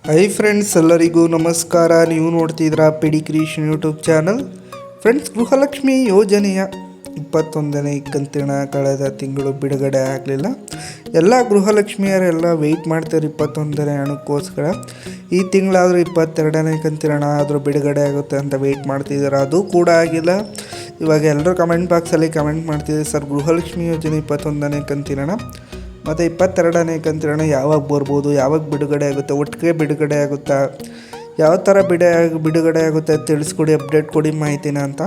Hi friends, ಎಲ್ಲರಿಗೂ ನಮಸ್ಕಾರ. ನೀವು ನೋಡ್ತಿದ್ದೀರಾ PD creation YouTube channel. Friends, Gruhalakshmi ಯೋಜನೆಯ 21ನೇ ಕಂತಿನ ಕಳೆದ ತಿಂಗಳು ಬಿಡುಗಡೆ ಆಗಲಿಲ್ಲ. ಎಲ್ಲ ಗೃಹಲಕ್ಷ್ಮಿಯರೆಲ್ಲ ವೆಯ್ಟ್ ಮಾಡ್ತಾರೆ 21ನೇ ಹಣಕ್ಕೋಸ್ಕರ. ಈ ತಿಂಗಳಾದರೂ 22ನೇ ಕಂತಿನ ಹಣ ಆದರೂ ಬಿಡುಗಡೆ ಆಗುತ್ತೆ ಅಂತ ವೆಯ್ಟ್ ಮಾಡ್ತಿದ್ದಾರೆ. ಅದು ಕೂಡ ಆಗಿಲ್ಲ. ಇವಾಗ ಎಲ್ಲರೂ ಕಮೆಂಟ್ ಬಾಕ್ಸಲ್ಲಿ ಕಮೆಂಟ್ ಮಾಡ್ತಿದ್ದಾರೆ, ಸರ್ ಗೃಹಲಕ್ಷ್ಮಿ ಯೋಜನೆ 21ನೇ ಕಂತಿನ ಹಣ ಮತ್ತು 22ನೇ ಕಂತಿನ ಯಾವಾಗ ಬರ್ಬೋದು, ಯಾವಾಗ ಬಿಡುಗಡೆ ಆಗುತ್ತೆ, ಒಟ್ಟಿಗೆ ಬಿಡುಗಡೆ ಆಗುತ್ತಾ, ಯಾವ ಥರ ಬಿಡುಗಡೆ ಆಗುತ್ತೆ ತಿಳಿಸ್ಕೊಡಿ, ಅಪ್ಡೇಟ್ ಕೊಡಿ ಮಾಹಿತಿನ ಅಂತ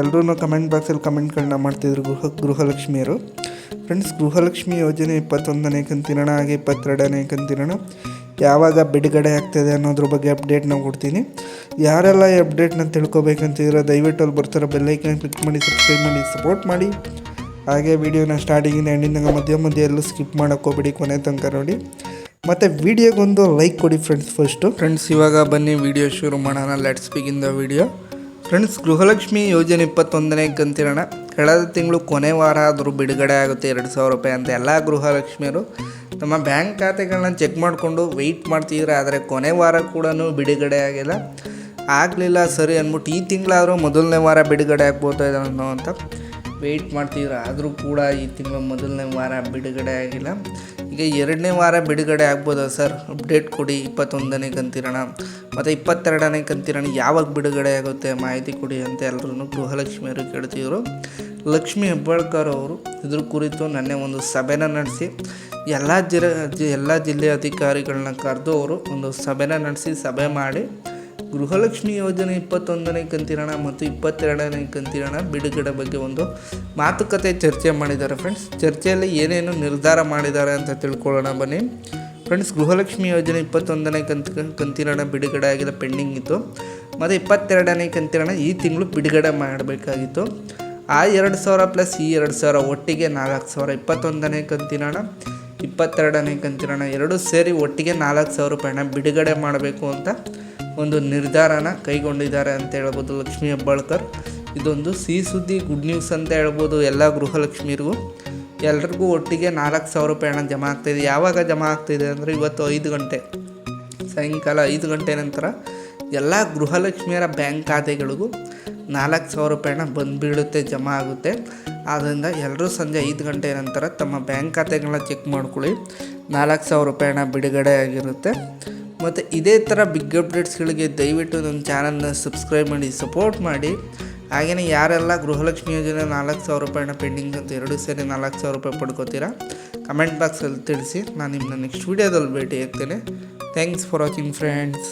ಎಲ್ಲರೂ ಕಮೆಂಟ್ ಬಾಕ್ಸಲ್ಲಿ ಕಮೆಂಟ್ಗಳನ್ನ ಮಾಡ್ತಿದ್ರು ಗೃಹಲಕ್ಷ್ಮಿಯರು. ಫ್ರೆಂಡ್ಸ್, ಗೃಹಲಕ್ಷ್ಮಿ ಯೋಜನೆ 21ನೇ ಕಂತಿನ ಹಾಗೆ 22ನೇ ಕಂತಿನ ಯಾವಾಗ ಬಿಡುಗಡೆ ಆಗ್ತದೆ ಅನ್ನೋದ್ರ ಬಗ್ಗೆ ಅಪ್ಡೇಟ್ನ ಕೊಡ್ತೀನಿ. ಯಾರೆಲ್ಲ ಈ ಅಪ್ಡೇಟ್ನ ತಿಳ್ಕೊಬೇಕಂತಿದ್ರೆ ದಯವಿಟ್ಟು ಅಲ್ಲಿ ಬರ್ತಾರೋ ಬೆಲ್ಲೈಕನ್ ಕ್ಲಿಕ್ ಮಾಡಿ, ಸಬ್ಸ್ಕ್ರೈಬ್ ಮಾಡಿ, ಸಪೋರ್ಟ್ ಮಾಡಿ. ಹಾಗೆ ವಿಡಿಯೋನ ಸ್ಟಾರ್ಟಿಂಗಿಂದ ಎಂಡಿಂದ ಮಧ್ಯೆ ಎಲ್ಲೂ ಸ್ಕಿಪ್ ಮಾಡೋಕ್ಕೋಗ್ಬೇಡಿ, ಕೊನೆ ತನಕ ನೋಡಿ. ಮತ್ತು ವಿಡಿಯೋಗೊಂದು ಲೈಕ್ ಕೊಡಿ ಫ್ರೆಂಡ್ಸ್. ಫ್ರೆಂಡ್ಸ್, ಇವಾಗ ಬನ್ನಿ ವಿಡಿಯೋ ಶುರು ಮಾಡೋಣ. Let's begin the video. Friends, Gruhalakshmi ಯೋಜನೆ 21ನೇ ಕಂತಿನ ಕಳೆದ ತಿಂಗಳು ಕೊನೆ ವಾರ ಆದರೂ ಬಿಡುಗಡೆ ಆಗುತ್ತೆ 2,000 ರೂಪಾಯಿ ಅಂತ ಎಲ್ಲ ಗೃಹಲಕ್ಷ್ಮಿಯರು ನಮ್ಮ ಬ್ಯಾಂಕ್ ಖಾತೆಗಳನ್ನ ಚೆಕ್ ಮಾಡಿಕೊಂಡು ವೆಯ್ಟ್ ಮಾಡ್ತಿದ್ರೆ. ಆದರೆ ಕೊನೆ ವಾರ ಕೂಡ ಬಿಡುಗಡೆ ಆಗಲಿಲ್ಲ ಸರಿ ಅಂದ್ಬಿಟ್ಟು ಈ ತಿಂಗಳಾದರೂ ಮೊದಲನೇ ವಾರ ಬಿಡುಗಡೆ ಆಗ್ಬೋದು ಅನ್ನೋ ಅಂತ ವೆಯ್ಟ್ ಮಾಡ್ತಿದ್ರು. ಆದರೂ ಕೂಡ ಈ ತಿಂಗಳು ಮೊದಲನೇ ವಾರ ಬಿಡುಗಡೆ ಆಗಿಲ್ಲ. ಈಗ 2ನೇ ವಾರ ಬಿಡುಗಡೆ ಆಗ್ಬೋದಾ ಸರ್, ಅಪ್ಡೇಟ್ ಕೊಡಿ. 21ನೇ ಕಂತಿನ ಮತ್ತು 22ನೇ ಕಂತಿನ ಯಾವಾಗ ಬಿಡುಗಡೆ ಆಗುತ್ತೆ ಮಾಹಿತಿ ಕೊಡಿ ಅಂತ ಎಲ್ಲರೂ ಗೃಹಲಕ್ಷ್ಮಿಯವರು ಕೇಳ್ತಿದ್ರು. ಲಕ್ಷ್ಮೀ ಹೆಬ್ಬಾಳ್ಕರ್ ಅವರು ಇದ್ರ ಕುರಿತು ನೆನ್ನೆ ಒಂದು ಸಭೆನ ನಡೆಸಿ ಎಲ್ಲ ಜಿಲ್ಲೆ ಅಧಿಕಾರಿಗಳನ್ನ ಕರೆದು ಅವರು ಒಂದು ಸಭೆ ಮಾಡಿ ಗೃಹಲಕ್ಷ್ಮಿ ಯೋಜನೆ 21ನೇ ಕಂತಿನ ಮತ್ತು 22ನೇ ಕಂತಿನ ಬಿಡುಗಡೆ ಬಗ್ಗೆ ಒಂದು ಮಾತುಕತೆ ಚರ್ಚೆ ಮಾಡಿದ್ದಾರೆ. ಫ್ರೆಂಡ್ಸ್, ಚರ್ಚೆಯಲ್ಲಿ ಏನೇನು ನಿರ್ಧಾರ ಮಾಡಿದ್ದಾರೆ ಅಂತ ತಿಳ್ಕೊಳ್ಳೋಣ ಬನ್ನಿ. ಫ್ರೆಂಡ್ಸ್, ಗೃಹಲಕ್ಷ್ಮಿ ಯೋಜನೆ 21ನೇ ಕಂತಿನ ಬಿಡುಗಡೆ ಆಗಿಲ್ಲ, ಪೆಂಡಿಂಗ್ ಇತ್ತು. ಮತ್ತು 22ನೇ ಕಂತಿನ ಈ ತಿಂಗಳು ಬಿಡುಗಡೆ ಮಾಡಬೇಕಾಗಿತ್ತು. ಆ 2,000 ಪ್ಲಸ್ ಈ 2,000 ಒಟ್ಟಿಗೆ 4,000. 21ನೇ ಕಂತಿನ 22ನೇ ಕಂತಿನ ಎರಡೂ ಸೇರಿ ಒಟ್ಟಿಗೆ 4,000 ರೂಪಾಯಿನ ಬಿಡುಗಡೆ ಮಾಡಬೇಕು ಅಂತ ಒಂದು ನಿರ್ಧಾರನ ಕೈಗೊಂಡಿದ್ದಾರೆ ಅಂತ ಹೇಳ್ಬೋದು ಲಕ್ಷ್ಮೀ ಹೆಬ್ಬಾಳ್ಕರ್. ಇದೊಂದು ಸಿಹಿ ಸುದ್ದಿ, ಗುಡ್ ನ್ಯೂಸ್ ಅಂತ ಹೇಳ್ಬೋದು ಎಲ್ಲ ಗೃಹಲಕ್ಷ್ಮಿಯರಿಗೂ. ಎಲ್ರಿಗೂ ಒಟ್ಟಿಗೆ 4,000 ರೂಪಾಯಿ ಹಣ ಜಮಾ ಆಗ್ತಾಯಿದೆ. ಯಾವಾಗ ಜಮಾ ಆಗ್ತಾಯಿದೆ ಅಂದರೆ ಇವತ್ತು 5 ಗಂಟೆ ಸಾಯಂಕಾಲ 5 ಗಂಟೆ ನಂತರ ಎಲ್ಲ ಗೃಹಲಕ್ಷ್ಮಿಯರ ಬ್ಯಾಂಕ್ ಖಾತೆಗಳಿಗೂ 4,000 ರೂಪಾಯಿ ಹಣ ಬಂದುಬೀಳುತ್ತೆ, ಜಮಾ ಆಗುತ್ತೆ. ಆದ್ದರಿಂದ ಎಲ್ಲರೂ ಸಂಜೆ 5 ಗಂಟೆ ನಂತರ ತಮ್ಮ ಬ್ಯಾಂಕ್ ಖಾತೆಗಳನ್ನ ಚೆಕ್ ಮಾಡ್ಕೊಳ್ಳಿ. 4,000 ರೂಪಾಯಿ ಹಣ ಬಿಡುಗಡೆ ಆಗಿರುತ್ತೆ. ಮತ್ತು ಇದೇ ಥರ ಬಿಗ್ ಅಪ್ಡೇಟ್ಸ್ಗಳಿಗೆ ದಯವಿಟ್ಟು ನನ್ನ ಚಾನಲ್ನ ಸಬ್ಸ್ಕ್ರೈಬ್ ಮಾಡಿ, ಸಪೋರ್ಟ್ ಮಾಡಿ. ಹಾಗೆಯೇ ಯಾರೆಲ್ಲ ಗೃಹಲಕ್ಷ್ಮಿ ಯೋಜನೆ 4,000 ರೂಪಾಯಿನ ಪೆಂಡಿಂಗ್ ಅಂತ ಎರಡೂ ಸೇರಿ 4,000 ರೂಪಾಯಿ ಪಡ್ಕೋತೀರಾ ಕಮೆಂಟ್ ಬಾಕ್ಸಲ್ಲಿ ತಿಳಿಸಿ. ನಾನು ನಿಮ್ಮನ್ನ ನೆಕ್ಸ್ಟ್ ವೀಡಿಯೋದಲ್ಲಿ ಭೇಟಿ ಆಗ್ತೇನೆ. Thanks for watching friends.